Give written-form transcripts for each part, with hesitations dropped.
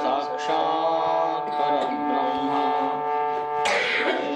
साक्षात् परब्रह्म श्री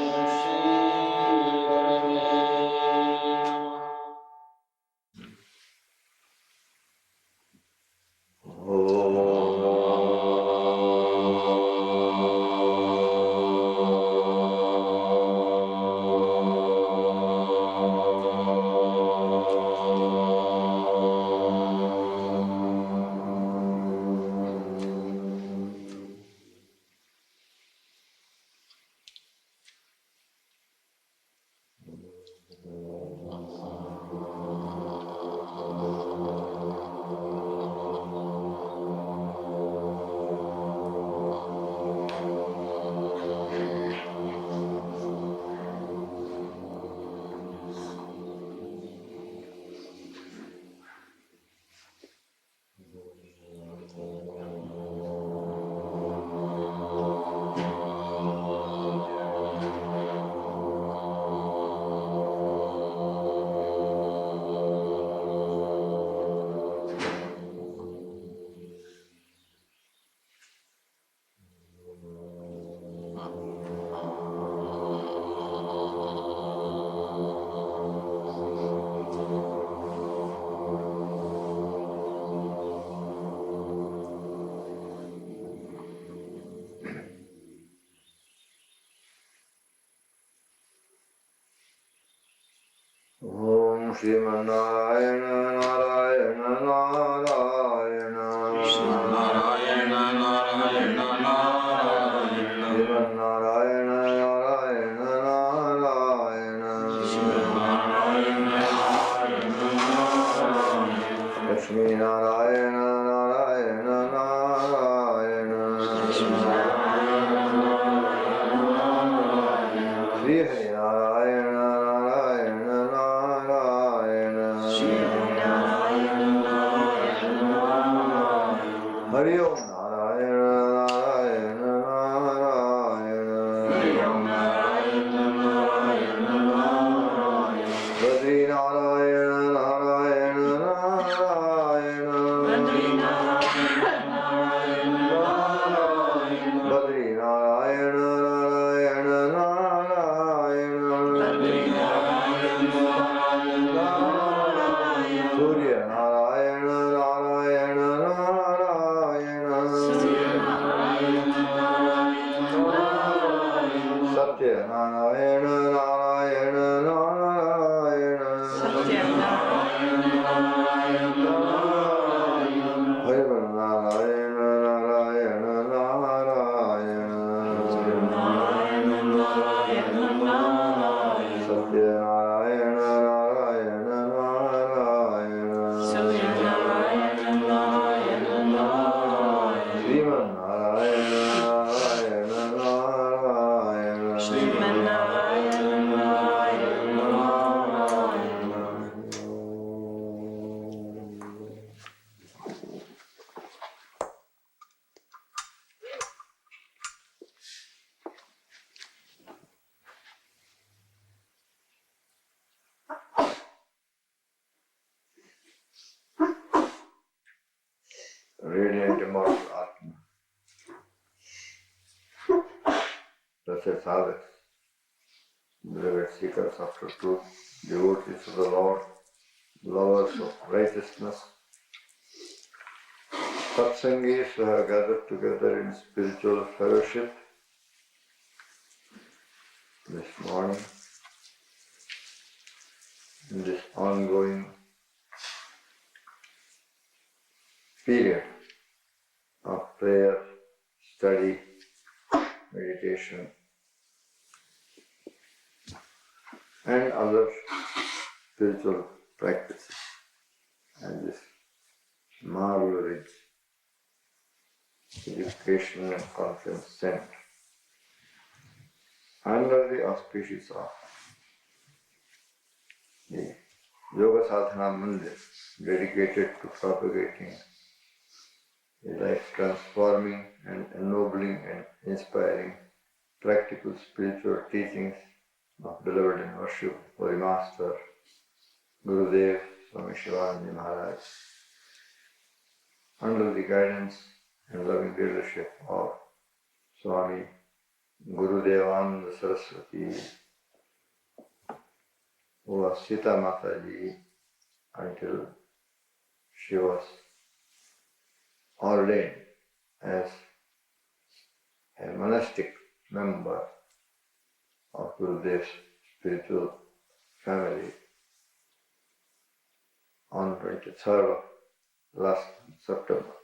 गुरवे श्रीमन्नारायण नारायण नारायण श्रीमन्नारायण नारायण नारायण श्रीमन्नारायण नारायण नारायण श्रीमन्नारायण नारायण नारायण लक्ष्मीनारायण नारायण नारायण श्रीहरिनारायण नारायण नारायण हरि ओम Narayan Narayan Narayan Badri Narayan Narayan Narayan Badri Narayan Narayan Narayan Surya Narayan Narayan Narayan Satya Narayan Narayan Narayan everyone Narayan Narayan Narayan Satya Narayan Narayan Narayan Shriman Narayan Narayan Narayan Radiant immortal Atma. Blessed Sadhaks, beloved seekers after truth, devotees of the Lord, lovers of righteousness, Satsangis who have gathered together in spiritual fellowship this morning, in this ongoing period of prayer, study, meditation, and other spiritual practices, and this Marvel-rich educational and conference center under the auspices of the Yoga Sadhana Mandir, dedicated to propagating a life transforming and ennobling and inspiring practical spiritual teachings of beloved and worship Holy Master Gurudev Swami Shivananda Maharaj, under the guidance and loving leadership of Swami Gurudevananda Saraswati, who was Sita Mataji until she was ordained as a monastic member of Gurudev's spiritual family on 23rd of last September.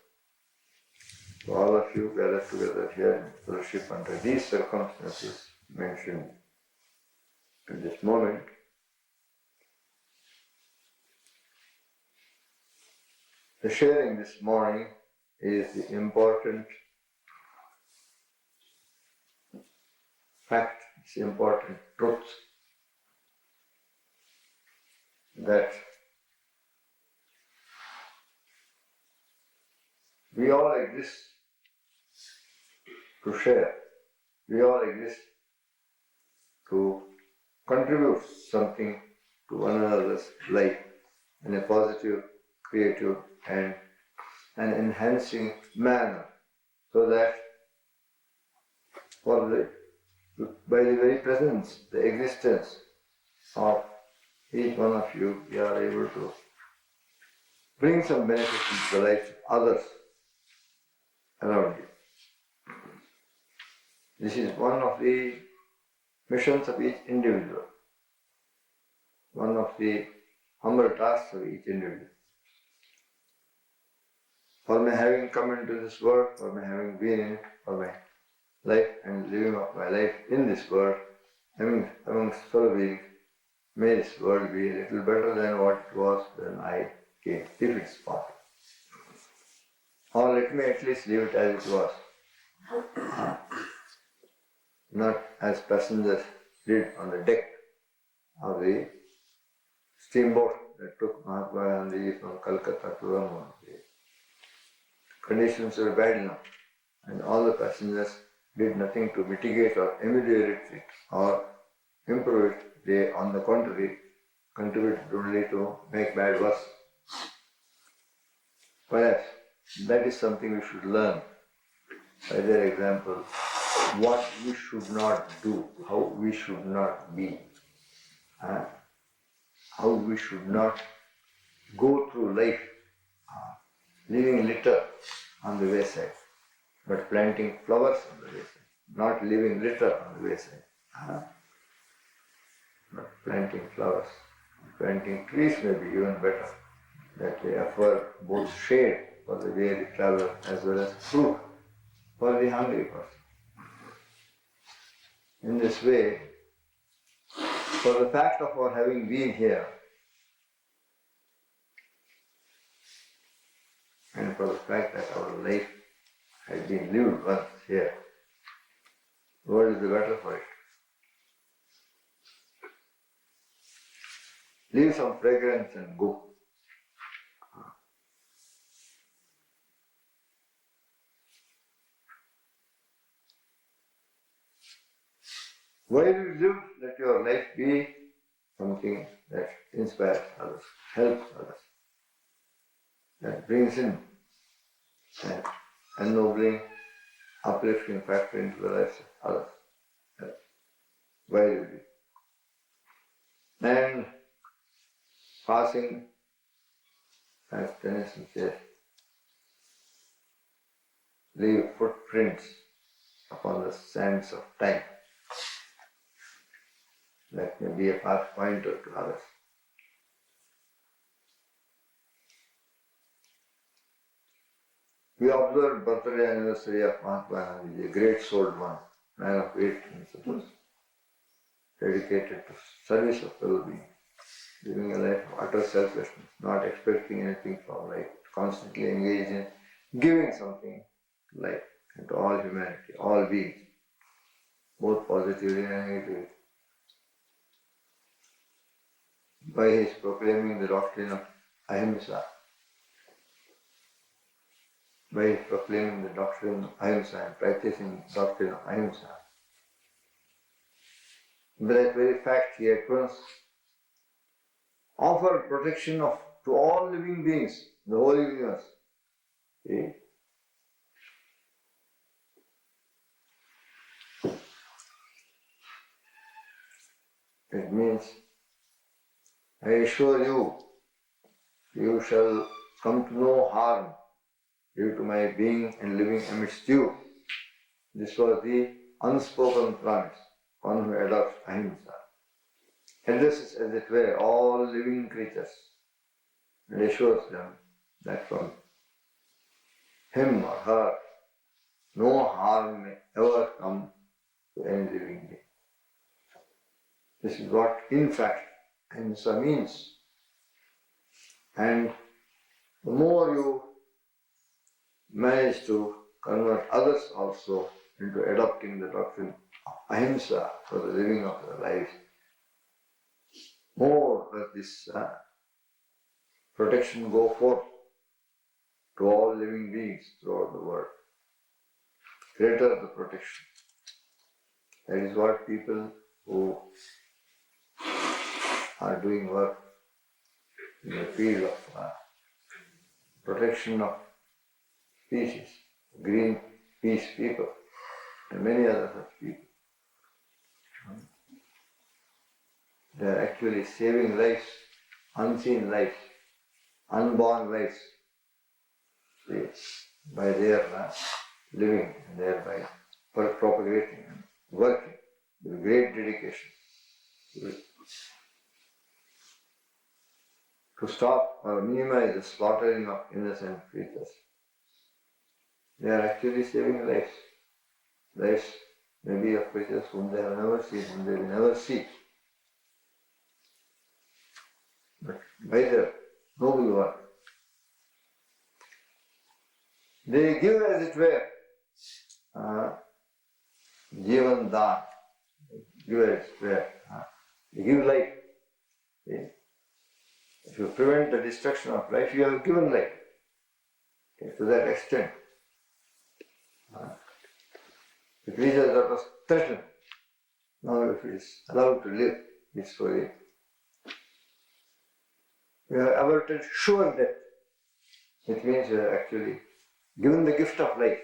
So all of you gathered together here in fellowship under these circumstances mentioned in this moment, the sharing this morning is the important fact, it's the important truth that we all exist to share. We all exist to contribute something to one another's life in a positive, creative and an enhancing manner, so that by the very presence, the existence of each one of you, we are able to bring some benefit into the lives of others around you. This is one of the missions of each individual, one of the humble tasks of each individual. For my having come into this world, for my having been in it, for my life and living of my life in this world, amongst fellow beings, may this world be a little better than what it was when I came, if it's possible. Or let me at least leave it as it was. Not as passengers did on the deck of the steamboat that took Mahatma Gandhi from Calcutta to Ramon. Conditions were bad enough, and all the passengers did nothing to mitigate or ameliorate it or improve it. They, on the contrary, contributed only to make bad worse. Perhaps that is something we should learn by their example, what we should not do, how we should not be, how we should not go through life leaving litter on the wayside, but planting flowers on the wayside, not leaving litter on the wayside, but planting flowers. Planting trees may be even better, that they offer both shade for the weary traveler as well as fruit for the hungry person. In this way, for the fact of our having been here, and for the fact that our life has been lived once here, what is the better for it? Leave some fragrance and go. While you live, let your life be something that inspires others, helps others, that brings in an ennobling, uplifting factor into the lives of others. While you live. And passing, as Tennyson says, leave footprints upon the sands of time. That may be a path pointer to others. We observed birthday anniversary of Mahatma Gandhi, a great souled one, man of great principles, dedicated to service of fellow beings, living a life of utter selflessness, not expecting anything from life, constantly engaged in giving something to life and to all humanity, all beings, both positively and negatively. By his proclaiming the doctrine of Ahimsa, by proclaiming the doctrine of Ahimsa and practicing the doctrine of Ahimsa. By that very fact, he at once offered protection to all living beings, the whole universe. See? It means, I assure you, you shall come to no harm due to my being and living amidst you. This was the unspoken promise, one who adopts ahimsa. Addresses, as it were, all living creatures and assures them that from him or her no harm may ever come to any living being. This is what, in fact, ahimsa means. And the more you manage to convert others also into adopting the doctrine of ahimsa for the living of their lives, more does this protection go forth to all living beings throughout the world. Greater the protection. That is what people who are doing work in the field of protection of species, Greenpeace people, and many other such people. They are actually saving lives, unseen lives, unborn lives, by their living and thereby propagating and working with great dedication to stop or minimize the slaughtering of innocent creatures. They are actually saving lives. Lives maybe of creatures whom they have never seen, whom they will never see. But by their noble work, they give, as it were, Jivan Dan, give as it were, they give life. If you prevent the destruction of life, you have given life. To that extent, the creature that was threatened, now if it is allowed to live peacefully, you have averted sure death. It means you have actually given the gift of life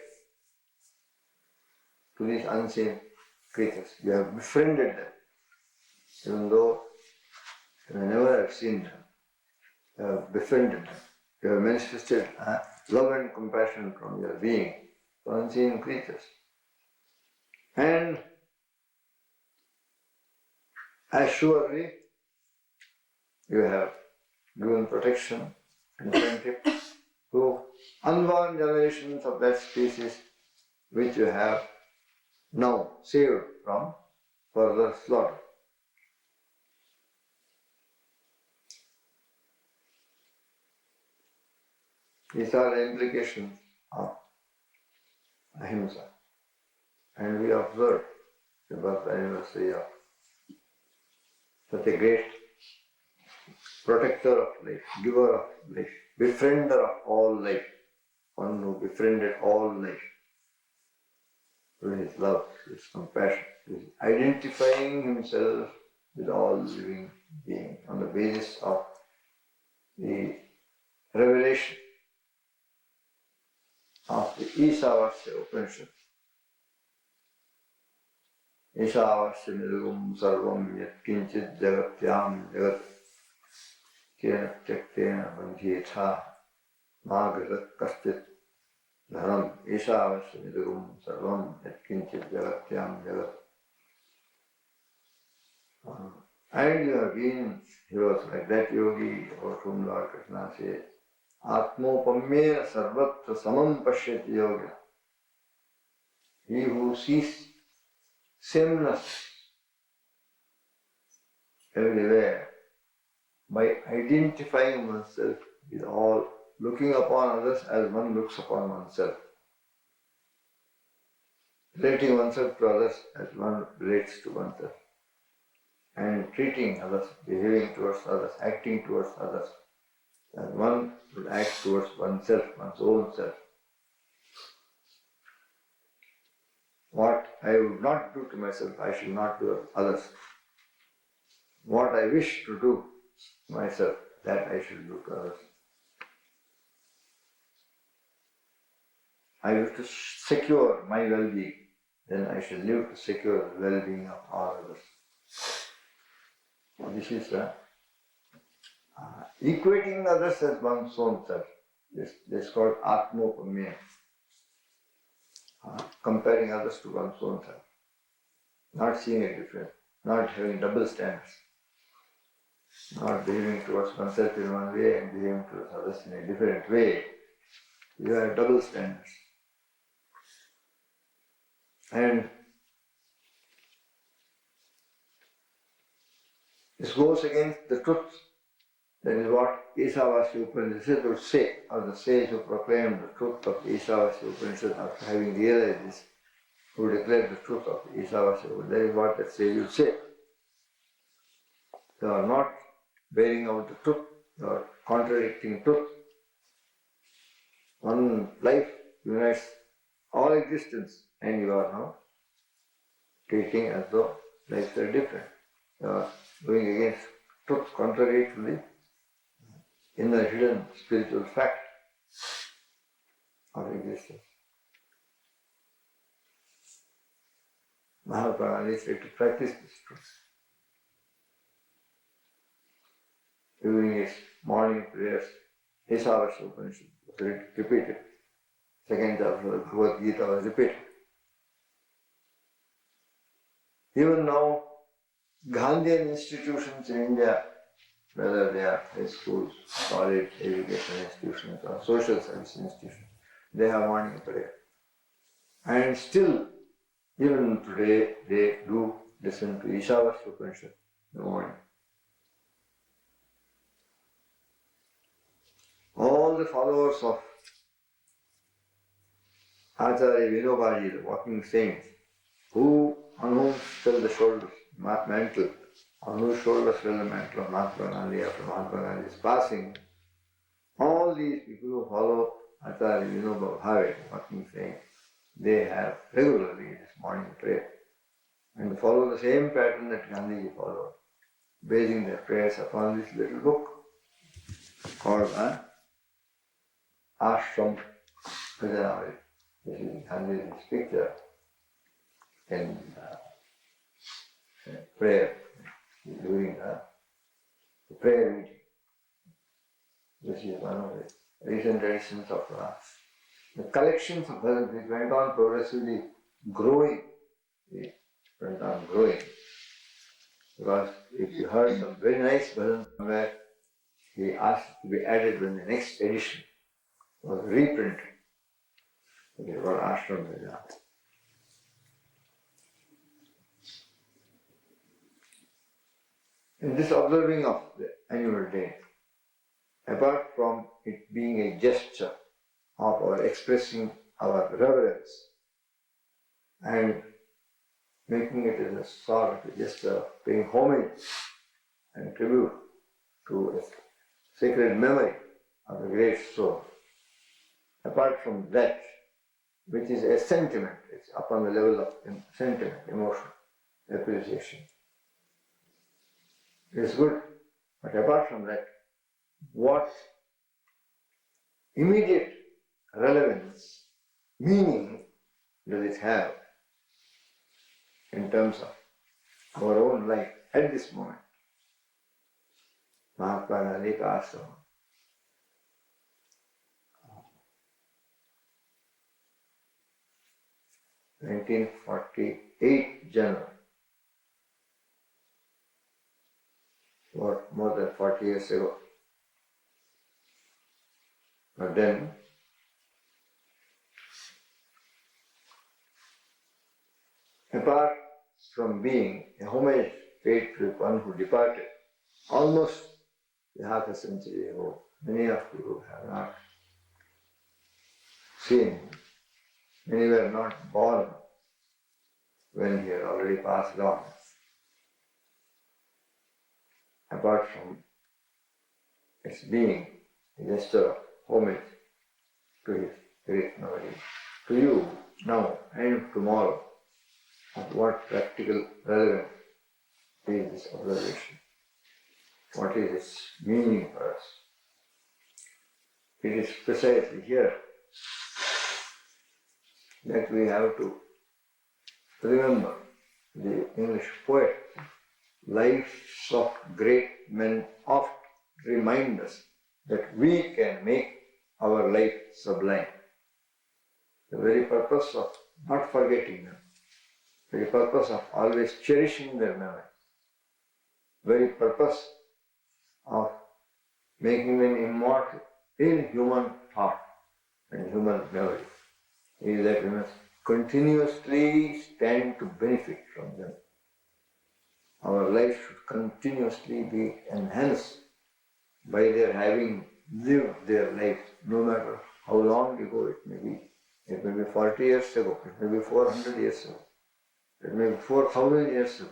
to these unseen creatures. You have befriended them, even though you never have seen them. You have befriended them. You have manifested love and compassion from your being to unseen creatures. And as surely you have given protection and friendship to unborn generations of that species which you have now saved from further slaughter. These are the implications of ahimsa. And we observe the birth anniversary of such a great protector of life, giver of life, befriender of all life, one who befriended all life through his love, his compassion, his identifying himself with all living beings on the basis of the revelation of the Isavasya Upanishad. Isavasya nirgum sarvam yat kinchit jagatyam jagat kena tyaktena bandhyetha magagat kaschit dharam. Isavasya nirgum sarvam yat kinchit jagatyam jagat. And you have been, he was like that yogi about whom Lord Krishna says, Atmopamyena sarvatra samam pashyati yoga. He who sees sameness everywhere by identifying oneself with all, looking upon others as one looks upon oneself, relating oneself to others as one relates to oneself, and treating others, behaving towards others, acting towards others as one would act towards oneself, one's own self. What I would not do to myself, I shall not do to others. What I wish to do myself, that I shall do to others. I wish to secure my well-being, then I shall live to secure the well-being of all others. This is equating others as one's own self. This is called Atmopamya. Comparing others to one's own self. Not seeing a difference, not having double standards, not behaving towards oneself in one way and behaving towards others in a different way. You have double standards. And this goes against the truth. That is what Isavasya Upanishad would say, or the sage who proclaimed the truth of Isavasya Upanishad after having realized this, who declared the truth of Isavasya Upanishad. That is what that sage would say. They are not bearing out the truth, they are contradicting truth. One life unites all existence, and you are now treating as though lives are different. You are going against truth, contrary to the inner hidden spiritual fact of existence. Mahatma Gandhi said to practice this truth. During his morning prayers, Isavasya Upanishad was repeated. Second chapter of the Bhagavad Gita was repeated. Even now, Gandhian institutions in India, whether they are high schools, college, education institutions, or social service institutions, they have morning prayer. And still, even today, they do listen to Isavasya Upanishad in the morning. All the followers of Acharya Vinobaji, the walking saints, on whom fell the shoulders, mantle, on whose shoulders fell the mantle of Mahatma Gandhi after Mahatma Gandhi's passing, all these people who follow Acharya Vinoba Bhave, walking saints, they have regularly this morning prayer and follow the same pattern that Gandhiji followed, basing their prayers upon this little book called Ashram Bhajanamrita. This is Gandhiji's picture in prayer, during the prayer meeting. This is one of the recent editions of the collections of bhajans. It went on progressively growing. It went on growing. Because if you heard some very nice bhajan somewhere, he asked to be added when the next edition was reprinted. It is called Ashram Bhajan. In this observing of the annual day, apart from it being a gesture of our expressing our reverence and making it as a sort of a gesture of paying homage and tribute to a sacred memory of the great soul, apart from that, which is a sentiment, it's upon the level of sentiment, emotion, appreciation. It is good, but apart from that, what immediate relevance, meaning does it have in terms of our own life at this moment? Mahatma Gandhi asked someone, 1948 January, more than 40 years ago. But then, apart from being a homage paid to one who departed almost half a century ago, many of you have not seen him. Many were not born when he had already passed on. Apart from its being a gesture of homage to his great memory, to you now and tomorrow, of what practical relevance is this observation? What is its meaning for us? It is precisely here that we have to remember the English poet lives of great men oft remind us that we can make our life sublime. The very purpose of not forgetting them, the very purpose of always cherishing their memory, very purpose of making them immortal in human thought and human memory is that we must continuously stand to benefit from them. Our life should continuously be enhanced by their having lived their life, no matter how long ago it may be. It may be 40 years ago, it may be 400 years ago, it may be 4,000 years ago.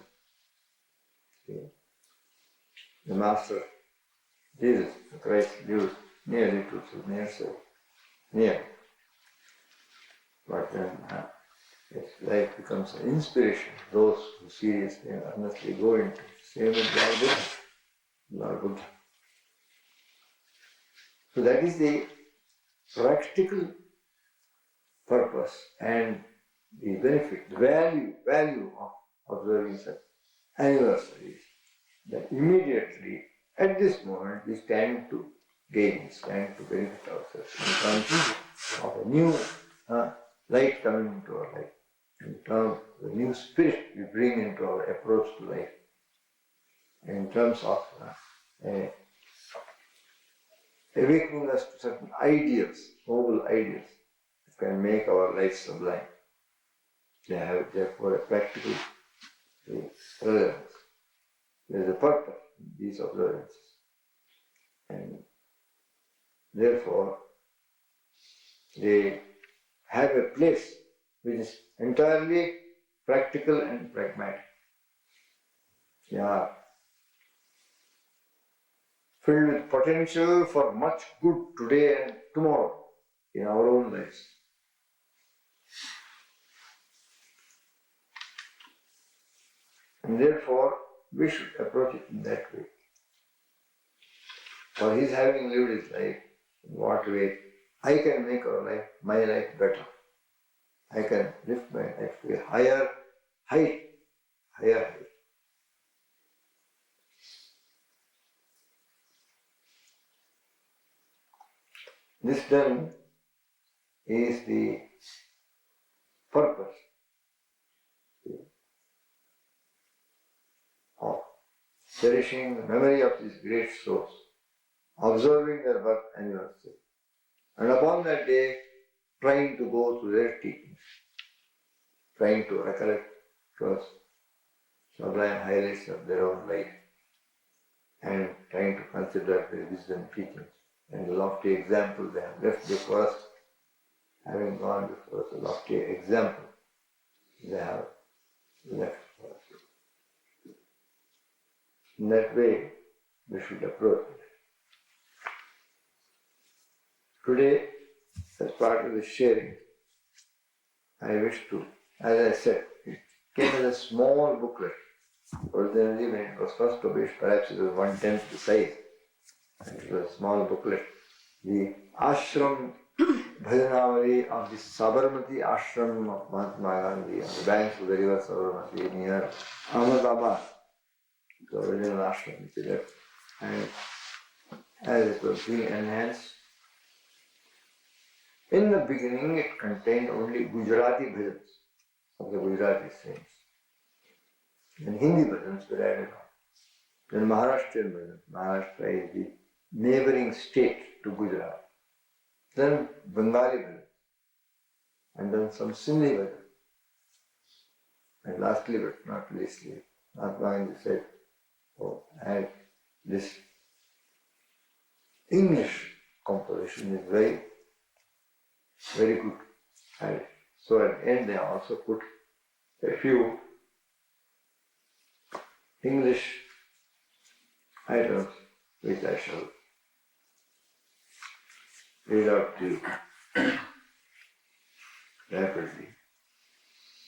Okay. The Master Jesus Christ lived nearly 2,000 years ago. Near. But then his life becomes an inspiration to those who seriously and earnestly go into same as Lord Buddha. So that is the practical purpose and the benefit, the value of observing such anniversaries, that immediately at this moment we stand to gain, stand to benefit ourselves in terms of a new light coming into our life, in terms of the new spirit we bring into our approach to life, in terms of awakening us to certain ideals, noble ideals, that can make our life sublime. They have therefore a practical relevance. There is a purpose in these observances. And therefore, they have a place which is entirely practical and pragmatic. They are filled with potential for much good today and tomorrow in our own lives. And therefore, we should approach it in that way. For his having lived his life, in what way I can make my life better. I can lift my life to a higher height. This then is the purpose of cherishing the memory of these great souls, observing their birth anniversary, and upon that day trying to go through their teachings, trying to recollect those sublime highlights of their own life, and trying to consider their wisdom teachings and the lofty example they have left before us, having gone before us, a lofty example they have left for us. In that way, we should approach it. Today, as part of the sharing, I wish to, as I said, it came as a small booklet. Originally, when it was first published, perhaps it was 1/10 the size. And it was a small booklet. The ashram bhajanavali of the Sabarmati ashram of Mahatma Gandhi on the banks of the river Sabarmati near Ahmedabad, the original ashram which is there. And as it was being enhanced, in the beginning it contained only Gujarati bhajans of the Gujarati saints. And Hindi bhajans were added on. Then Maharashtrian bhajans. Maharashtra is the neighboring state to Gujarat. Then Bengali bhajans. And then some Sindhi bhajans. And lastly but not leastly, Mahatma Gandhi said, and this English composition is very, very good. And so at the end they also put a few English items which I shall read out to you rapidly.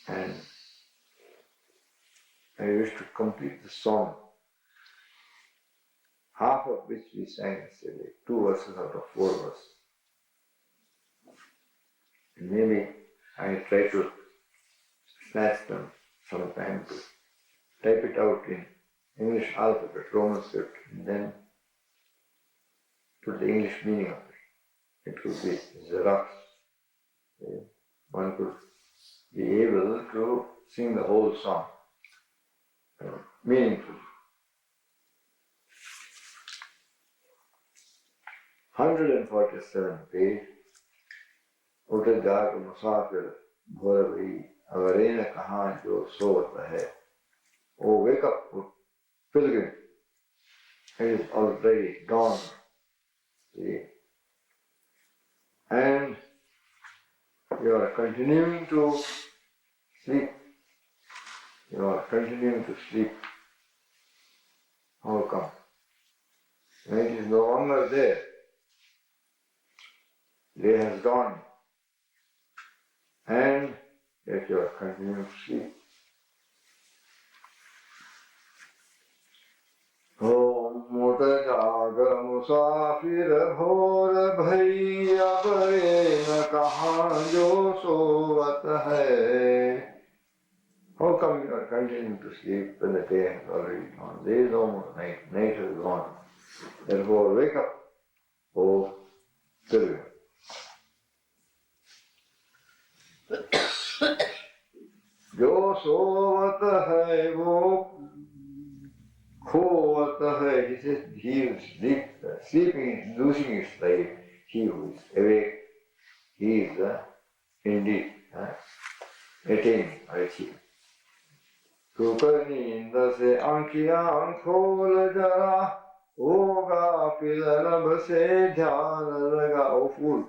And I wish to complete the song, half of which we sang yesterday, 2 verses out of 4 verses. And maybe I try to snatch them sometime to type it out in English alphabet, Roman script, and then put the English meaning of it. It could be Xerox. One could be able to sing the whole song meaningfully. 147 page. उठ जाग मुसाफिर भोर भई अवरे न कहाँ जो सोत है. Oh, wake up, pilgrim. It is already dawn. See? And you are continuing to sleep. You are continuing to sleep. How come? When it is no longer there, day has gone, and yet you are continuing to sleep. मोट जाग मुसाफिर भोर भई अबरे न कहाँ जो सोवत है. How come you are continuing to sleep when the day has already gone? There is no more night. Night has gone. Therefore, wake up, O pilgrim. जो सोवत है वो खोवत है. He says he is sleeping is losing his life. He who is awake, he is indeed attaining or achieving. सुख नींद से आंखियां खोल जरा, ओ गाफिल रब से ध्यान लगा. O fool,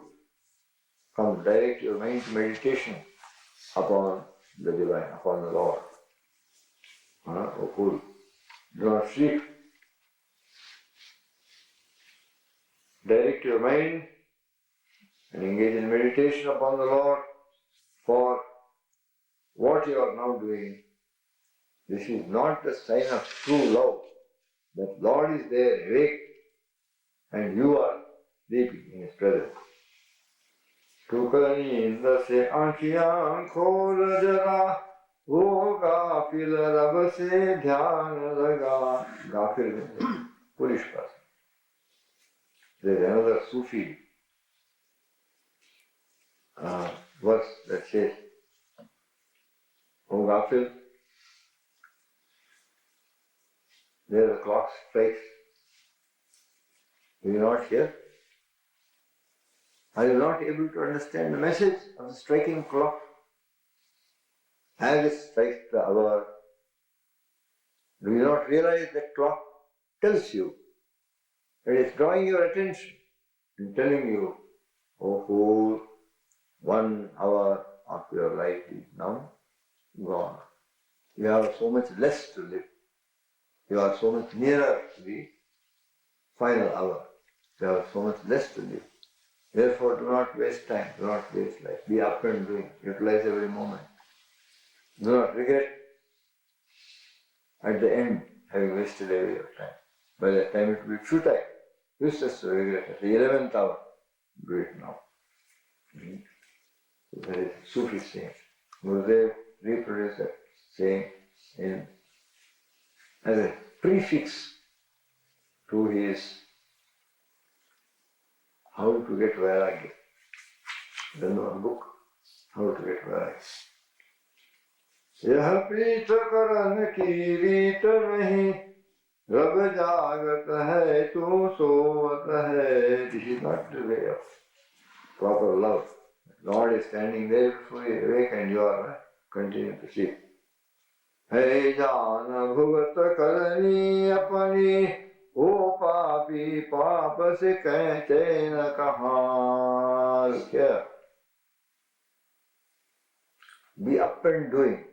come direct your mind to meditation upon the divine, upon the Lord. O fool, do not sleep. Direct your mind and engage in meditation upon the Lord, for what you are now doing, this is not the sign of true love. That Lord is there awake and you are sleeping in His presence. सुख नींद से आंखियां खोल जरा, वो गाफिल रब से ध्यान लगा. Gafil means a foolish person. There is another Sufi verse that says, O Gafil, there the clock strikes. Do you not hear? Are you not able to understand the message of the striking clock? As it strikes the hour, do you not realize that clock tells you that it is drawing your attention and telling you, oh fool, 1 hour of your life is now gone. You have so much less to live. You are so much nearer to the final hour. You have so much less to live. Therefore, do not waste time, do not waste life. Be up and doing, utilize every moment. Do not regret at the end having wasted away your time. By that time it will be futile, useless to regret. At the 11th hour, do it now. So that is Sufi saying. Gurudev reproduced that saying as a prefix to his How to Get Vairagya. The book, How to Get Vairagya. यह प्रीत करन की रीत नहीं, रब जागत है तू सोवत है. This is not the way of proper love. Lord is standing there before you awake and you are continuing to sleep. है जान भुगत करनी अपनी, ओ पापी पाप से कहते न कहाँ. क्या? Be up and doing.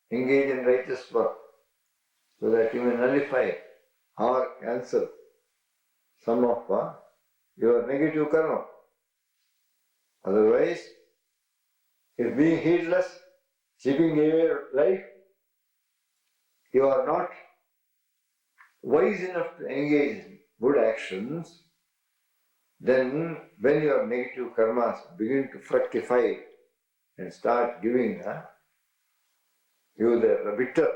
Engage in righteous work so that you may nullify or cancel some of your negative karma. Otherwise, if being heedless, sleeping away your life, you are not wise enough to engage in good actions, then when your negative karmas begin to fructify and start giving you the bitter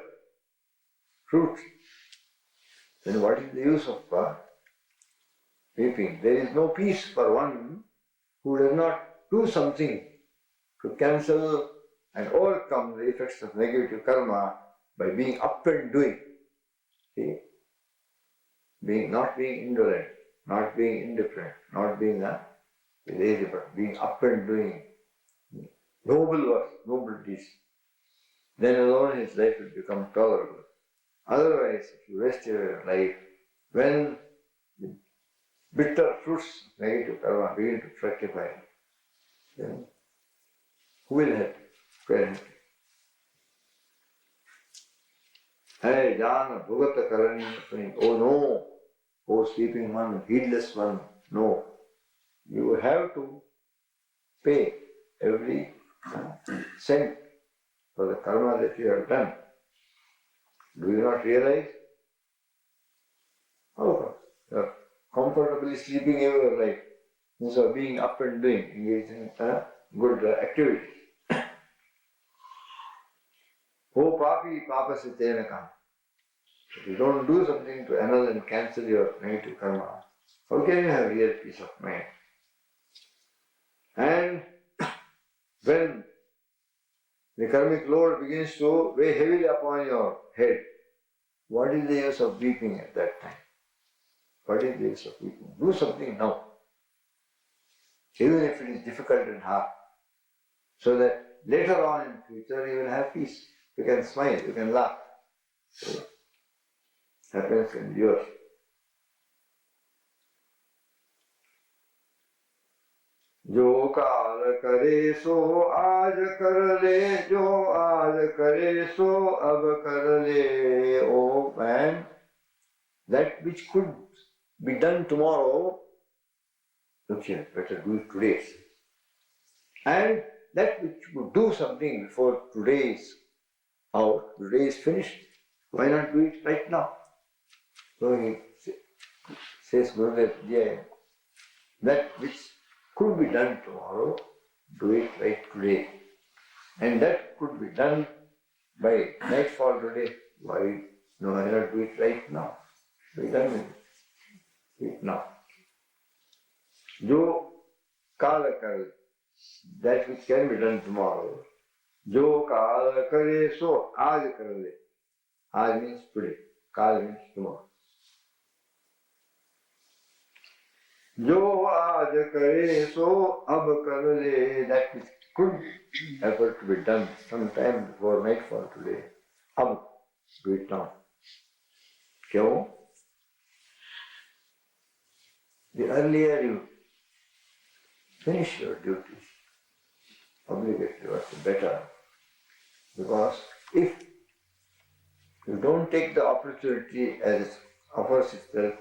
fruit, then what is the use of weeping? There is no peace for one who does not do something to cancel and overcome the effects of negative karma by being up and doing. See? Not being indolent, not being indifferent, not being lazy, but being up and doing noble works, noble deeds. Then alone his life will become tolerable. Otherwise, if you waste your life, when the bitter fruits of negative karma begin to fructify, then who will help you? Where help you? Hey, Jana, Bhagata Karani, oh no, oh sleeping one, heedless one, no. You have to pay every cent for the karma that you have done. Do you not realize? Oh, you are comfortably sleeping away your life instead of being up and doing, engaged in good activity. Oh papi, papasya tena kam. If you don't do something to annul and cancel your negative karma, how can you have real peace of mind? And when the karmic load begins to weigh heavily upon your head, what is the use of weeping at that time? What is the use of weeping? Do something now. Even if it is difficult and hard. So that later on in future you will have peace. You can smile, you can laugh. So, happiness can be yours. जो काल करे सो आज कर ले, जो आज करे सो अब कर ले. Oh man, that which could be done tomorrow, look here, better do it today. And that which would do something before today is out, today is finished, why not do it right now? So he says, Gurudev, yeah, that which could be done tomorrow, do it right today. And that could be done by nightfall today. Why no, I not do it right now? Be done with it. Do it now. Jo kala kare, that which can be done tomorrow. Jo kala kare so aaj kar le. Aaj means today. Kala means tomorrow. Jo aaj kare so ab kar le, that which could happen to be done sometime before nightfall today. Ab, do it now. Kyun? The earlier you finish your duties, obligatory work, the better. Because if you don't take the opportunity as it offers itself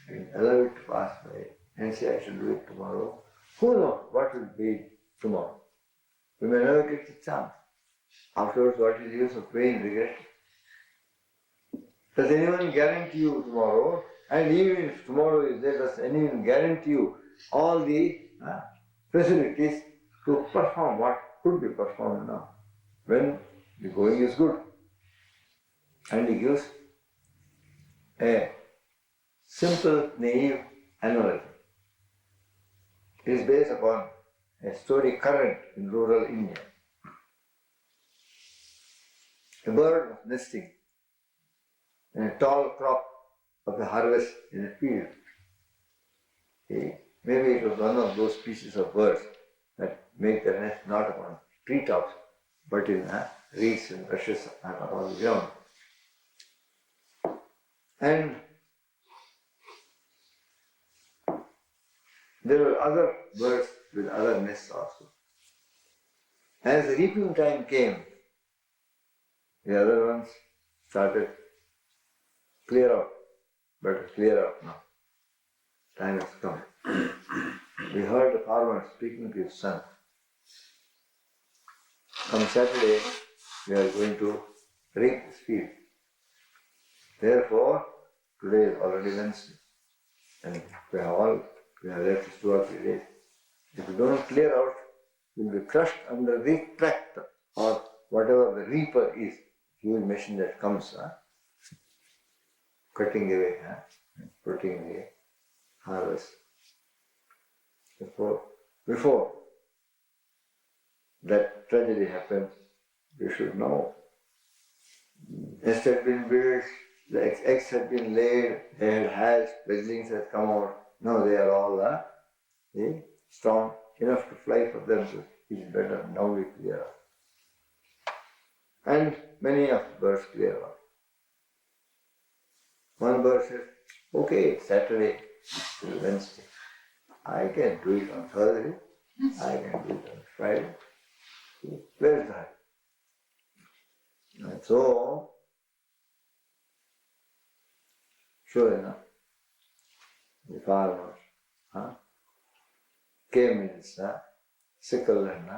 and allow it to pass by and say, I shall do it tomorrow, who knows what will be tomorrow? You may never get the chance. Afterwards, what is the use of pain, regret? Does anyone guarantee you tomorrow? And even if tomorrow is there, does anyone guarantee you all the facilities to perform what could be performed now? When the going is good. And he gives a simple, naive analogy. It is based upon a story current in rural India. A bird was nesting in a tall crop of the harvest in a field. Maybe it was one of those species of birds that make their nest not upon treetops, but in reeds and rushes upon the ground. And there were other birds with other nests also. As the reaping time came, the other ones started clear out, better clear out now. Time has come. We heard the farmer speaking to his son. On Saturday, we are going to reap this field. Therefore, today is already Wednesday. And we have left 2 or 3 days. If you don't clear out, you will be crushed under the tractor or whatever the reaper is, huge machine that comes. cutting away, and putting away harvest. Before that tragedy happened, you should know. Nest had been built, the eggs had been laid, they had hatched, fledglings had come out. Now they are all strong enough to fly for them, so it's better. Now we clear out. And many of the birds clear out. One bird says, okay, Saturday till Wednesday. I can do it on Thursday. I can do it on Friday. Where's the hurry? And so, sure enough, the farmers came in his sickle and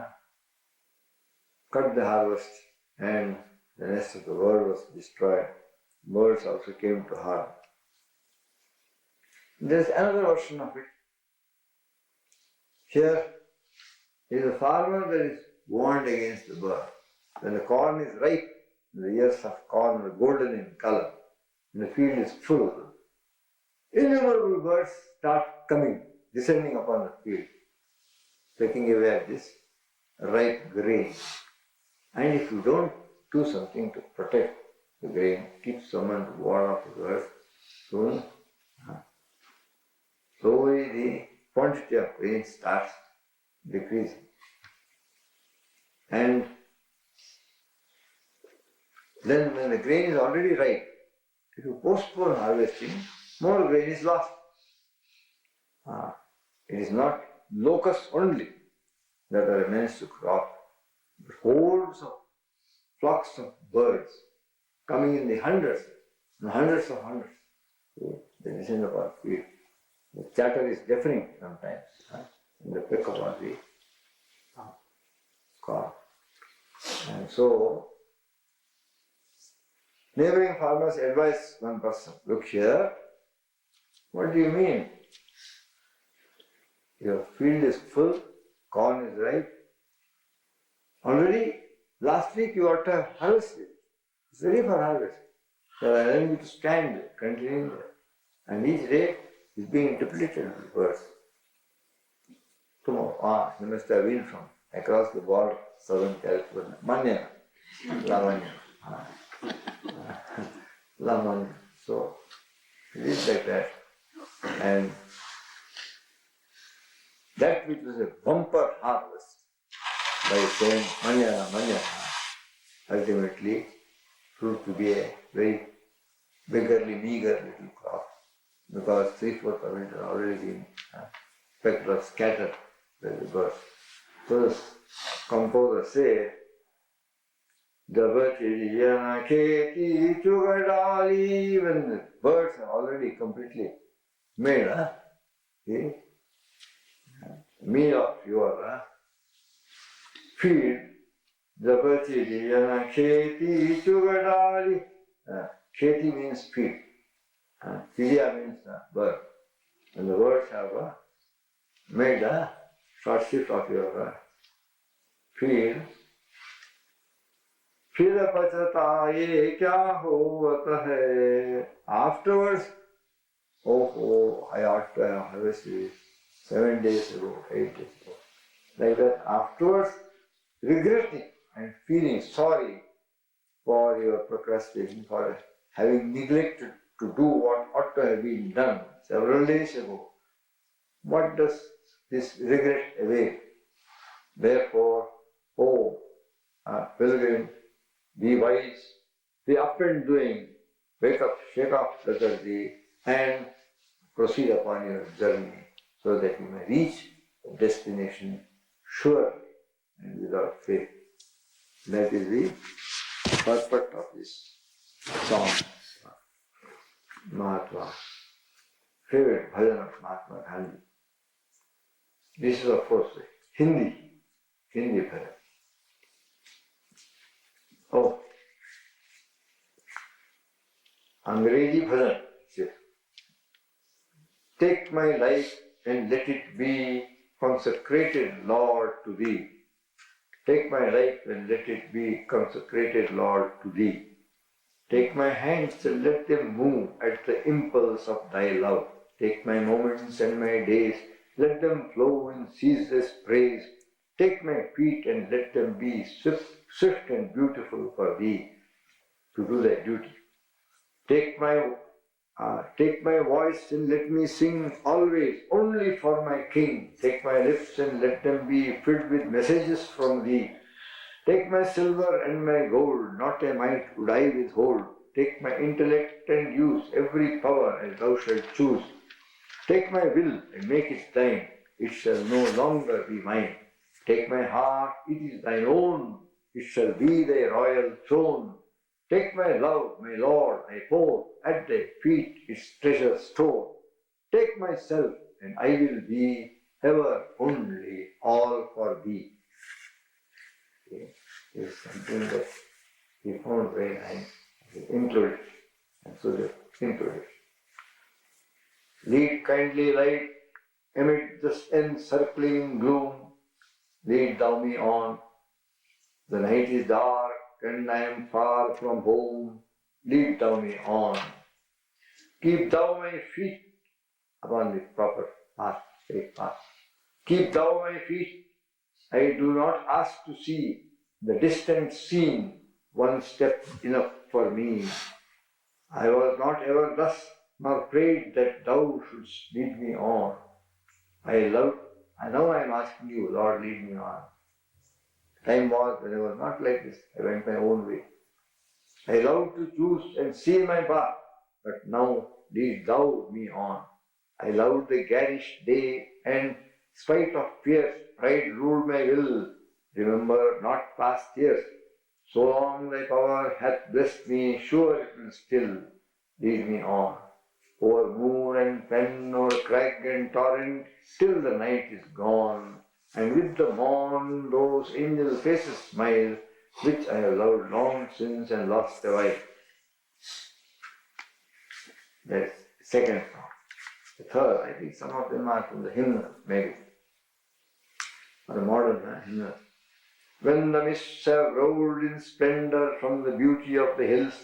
cut the harvest, and the rest of the world was destroyed. Birds also came to harm. There is another version of it. Here is a farmer that is warned against the bird. When the corn is ripe, the ears of corn are golden in color, and the field is full, innumerable birds start coming, descending upon the field, taking away at this ripe grain. And if you don't do something to protect the grain, keep someone to ward off the birds, soon slowly the quantity of grain starts decreasing. And then when the grain is already ripe, if you postpone harvesting, more grain is lost. It is not locusts only that are meant to crop, but hordes of flocks of birds coming in the hundreds and hundreds of hundreds. They descend upon the field. The chatter is deafening sometimes, and they pick upon the corn. And so, neighboring farmers advise one person, look here, what do you mean? Your field is full, corn is ripe. Already last week you ought to have harvested. It's ready for harvest. So I allow you to stand there, continuing there. And each day is being interpreted with words. Tomorrow, you must have been from across the border, Southern California. Manya. Lavanya. Lamanya. So, it is like that. And that which was a bumper harvest, by saying Manya, Manya, ultimately proved to be a very beggarly, meager little crop, because 3/4 of it had already been pecked or scattered by the birds. So the composer said, Jabatiyana Keti Chugadali, when the birds are already completely made, meal of your field. Jabatiyana Keti Chugadali. Keti means field. Filia means bird. And the birds have made a short shift of your field. Afterwards, I ought to have harvested 7 days ago, 8 days ago. Like that, afterwards, regretting and feeling sorry for your procrastination, for having neglected to do what ought to have been done several days ago. What does this regret avail? Therefore, pilgrim, be wise, be up and doing, wake up, shake off lethargy, and proceed upon your journey so that you may reach the destination surely and without fail. That is the purport of this song, Mahatma, favorite bhajan of Mahatma Gandhi. This is of course Hindi bhajan. Angrezi bhajan says, take my life and let it be consecrated, Lord, to Thee. Take my life and let it be consecrated, Lord, to Thee. Take my hands and let them move at the impulse of thy love. Take my moments and my days, let them flow in ceaseless praise. Take my feet and let them be swift and beautiful for thee, to do thy duty. Take my voice and let me sing always only for my King. Take my lips and let them be filled with messages from thee. Take my silver and my gold, not a mite would I withhold. Take my intellect and use every power as thou shalt choose. Take my will and make it thine, it shall no longer be mine. Take my heart, it is thine own, it shall be thy royal throne. Take my love, my Lord, I pour at thy feet its treasure store. Take myself, and I will be ever only all for thee. Okay. This is something that he found very nice. Included. And so they included. Lead kindly light amid the encircling gloom. Lead thou me on. The night is dark and I am far from home. Lead thou me on. Keep thou my feet upon the proper path, straight path. Keep thou my feet. I do not ask to see the distant scene, one step enough for me. I was not ever thus, nor prayed that thou shouldst lead me on. Now I am asking you, Lord, lead me on. Time was when I was not like this. I went my own way. I loved to choose and see my path, but now lead thou me on. I loved the garish day, and spite of fierce pride ruled my will. Remember not past years. So long thy power hath blessed me, sure it will still lead me on. Over moor and fen, over crag and torrent, till the night is gone. And with the morn those angel faces smile, which I have loved long since and lost awhile. That's the second song. The third, I think some of them are from the hymn, maybe, or the modern hymn. When the mists have rolled in splendor from the beauty of the hills,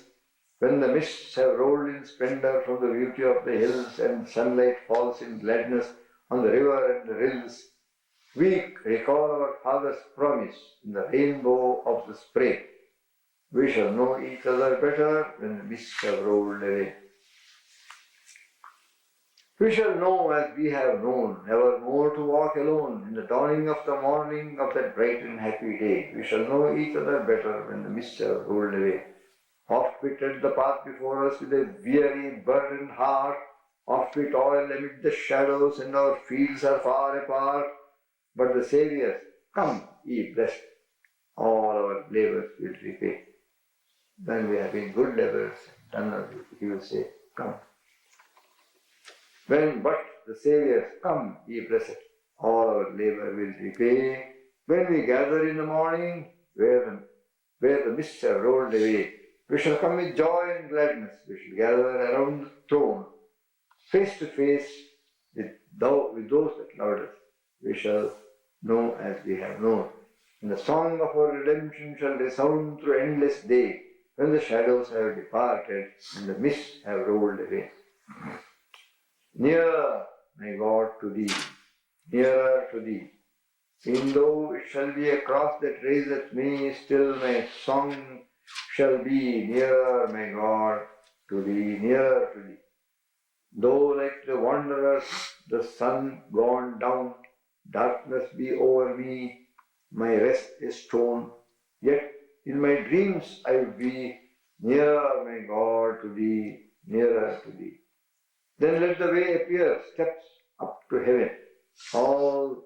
when the mists have rolled in splendor from the beauty of the hills, and sunlight falls in gladness on the river and the rills, we recall our father's promise in the rainbow of the spray. We shall know each other better when the mists have rolled away. We shall know as we have known, never more to walk alone in the dawning of the morning of that bright and happy day. We shall know each other better when the mists have rolled away. Oft we tread the path before us with a weary, burdened heart. Oft we toil amid the shadows and our fields are far apart. But the Saviour, come, ye blessed, all our labours will repay. When we have been good labourers, done our duty, he will say, come. When but the Saviour, come, ye blessed, all our labour will repay. When we gather in the morning, where the mists have rolled away, we shall come with joy and gladness. We shall gather around the throne, face to face with those that loved us. We shall know as we have known. And the song of our redemption shall resound through endless day, when the shadows have departed and the mists have rolled away. Nearer, my God, to thee, nearer to thee. E'en though it shall be a cross that raiseth me, still my song shall be nearer, my God, to thee, nearer to thee. Though like the wanderers the sun gone down, darkness be over me, my rest is torn, yet in my dreams I will be nearer, my God, to thee, nearer to thee. Then let the way appear, steps up to heaven. All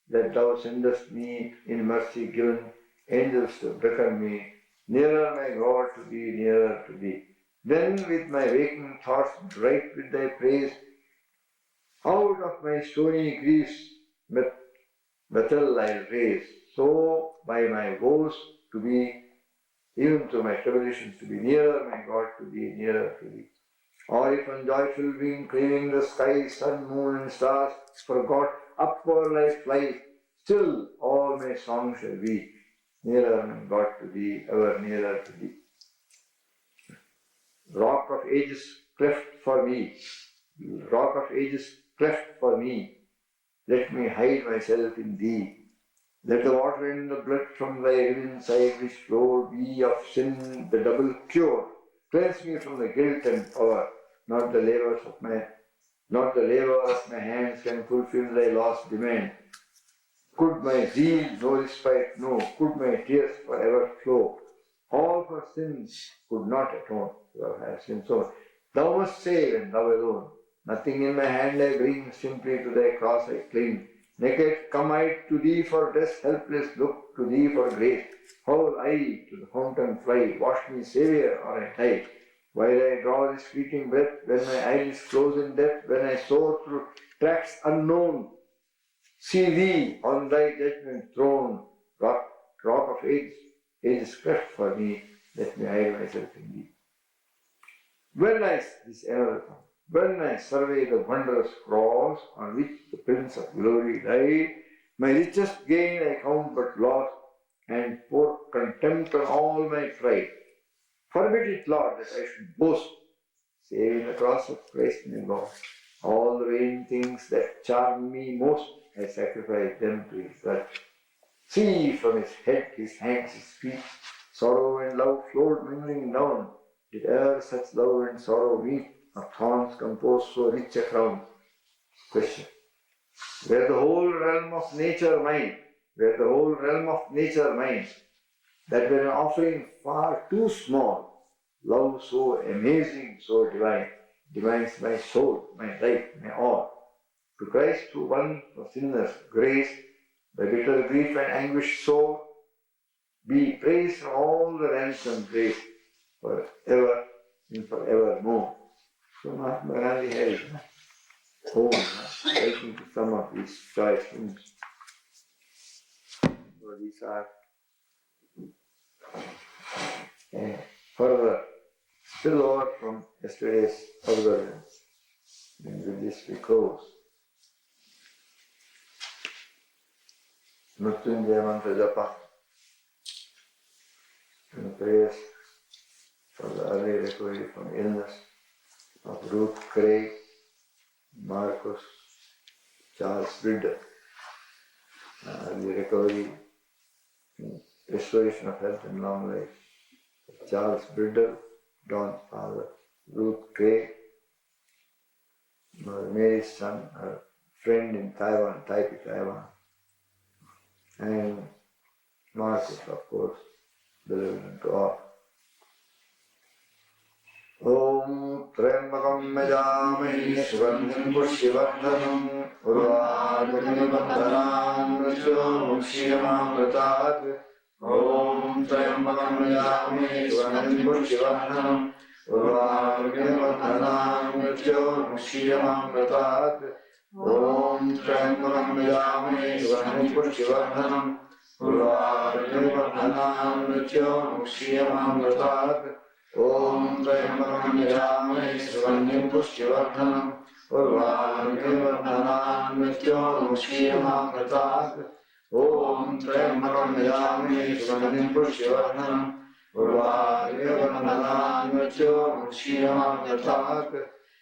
that thou sendest me in mercy given, angels to beckon me, nearer, my God, to thee, nearer to thee. Then with my waking thoughts bright with thy praise, out of my stony griefs Bethel I'll raise. So by my woes to be, even to my tribulations, to be nearer, my God, to thee, nearer to thee. Or if on joyful wing, claiming the sky, sun, moon, and stars, forgot upward life flies, still all my songs shall be nearer, my God, to thee, ever nearer to thee. Rock of ages cleft for me, Rock of ages cleft for me, let me hide myself in thee. Let the water and the blood from thy riven side which flowed be of sin the double cure. Cleanse me from the guilt and power, not the labor of my hands can fulfill thy lost demand. Could my zeal no respite know, could my tears forever flow, all for sins could not atone. I have sinned so much. Thou must save and thou alone. Nothing in my hand I bring, simply to thy cross I cling. Naked come I to thee for rest, helpless look to thee for grace. How will I to the fountain fly? Wash me, Saviour, or I die. While I draw this fleeting breath, when my eyes close in death, when I soar through tracks unknown, see thee on thy judgment throne, rock of ages cleft for me, let me hide myself in thee. When I survey the wondrous cross on which the Prince of Glory died, my richest gain I count but loss, and pour contempt on all my pride. Forbid it, Lord, that I should boast, save in the cross of Christ my Lord. All the vain things that charm me most, I sacrifice them to his blood. See from his head, his hands, his feet, sorrow and love flowed mingling down. Did e'er such love and sorrow meet, of thorns compose so rich a crown? Question. Were the whole realm of nature mine, that were an offering far too small, love so amazing, so divine, divines my soul, my life, my all. To Christ who won for sinners grace, by bitter grief and anguish sore, be praised from all the ransomed race, forever and forevermore. So Mahatma Gandhi had his home, writing to some of these choice hymns. So these are further spill over from yesterday's observance. And with this we close. Mrityunjaya mantra japa and prayers for the early recovery from illness of Ruth Craig, Marcus, Charles Bridder, early recovery and restoration of health and long life. Charles Bridder, Don's father, Ruth Craig, Mary's son, her friend in Taiwan, Taipei, Taiwan, and Marcus, of course, beloved unto all. Om Trembakam Yajamani Sugandhim Pushtivardanam Urvārukamibandhanam Mrityomukshiyamamritāत्. Om Trembakam Yajamani Sugandhim Pushtivardanam Urvārukamibandhanam Mrityomukshiyamamritāत्. Om Trembakam Yajamani Sugandhim Pushtivardanam Urvārukamibandhanam Mrityomukshiyamamritāत्. Om Trembakam Yajamani Sugandhim Pushtivardanam Urvārukamibandhanam Mrityomukshiyamamritāत्. Om Trembakam Yajamani Sugandhim Pushtivardanam Urvārukamibandhanam Mrityomukshiyamamritāत्.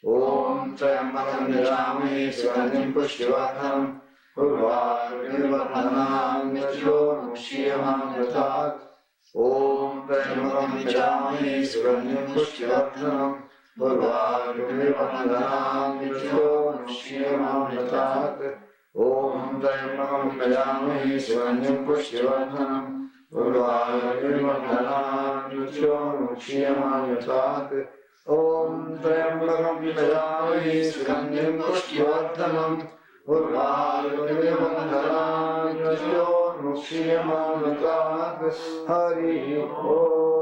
Om Trembakam Yajamani Sugandhim Pushtivardanam Urvārukamibandhanam Mrityomukshiyamamritāत्. Om Trembakam Yajamani Sugandhim Pushtivardanam Urvārukamibandhanam Mrityomukshiyamamritāत्. Om Trembakam Yajamani Sugandhim Pushtivardanam Urvārukamibandhanam Mrityomukshiyamamritāत्. Om Trembakam Yajamani Sugandhim Pushtivardanam Urvārukamibandhanam Mrityomukshiyamamritāत्. Hari Om.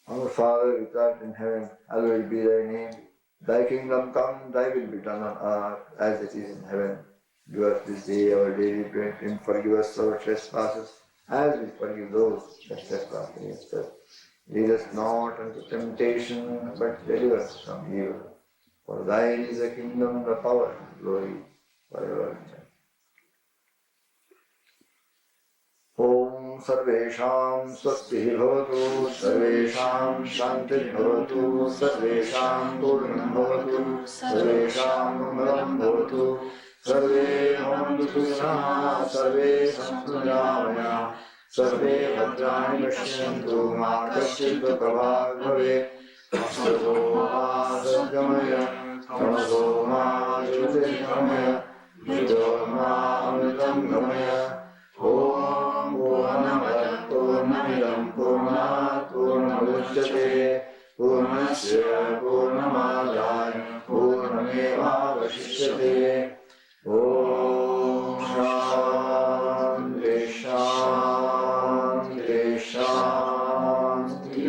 Our Father, which art in heaven, hallowed be thy name. Thy kingdom come, thy will be done on earth as it is in heaven. Give us this day our daily bread, and forgive us our trespasses, as we forgive those that trespass against us. Lead us not into temptation, but deliver us from evil. For thine is the kingdom, the power, and glory, forever. Om Sarvesham Swasti Bhavatu, Sarvesham Shanti Bhavatu, Sarvesham Purnam Bhavatu, Sarvesham Mangalam Bhavatu, Sarve Bhavantu Sukhinaha, Sarve Santu Niramaya, Sarve Bhadrani Pashyantu, Ma Kaschid Prabhag Bhave, Asato Ma Satyamaya, Tamaso Ma Jyotirgamaya, Vidyo Ma Amritam Gamaya, Om Purnamada Purnamidam Purnat Purnamudachyate Purnasya Purnamadaya Purnameva Vashishyate Om Shanti Shanti Shanti.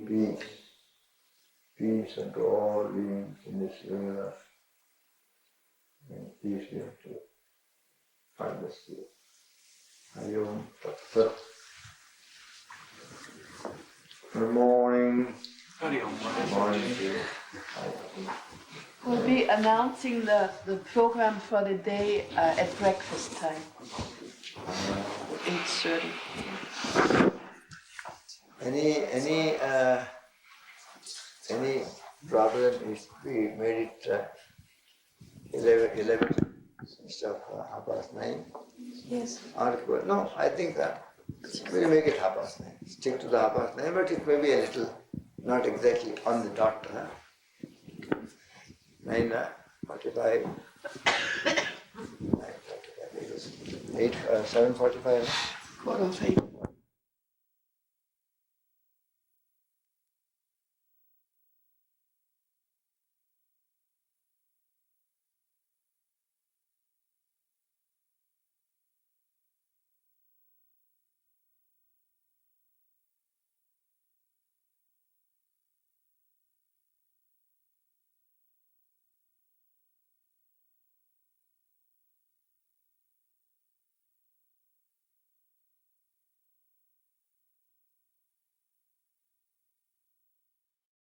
Peace, peace unto all beings in this universe, and peace we have to find the spirit. Hari Om Tat Sat. Good morning. Good morning to you. We'll be announcing the program for the day at breakfast time, 8:30. Any problem if we made it 11 instead of 9:30? Yes. No, I think we'll make it 9:30. Stick to the 9:30, but it may be a little, not exactly on the dot. 9:45. 9:45. 7:45. 8:45.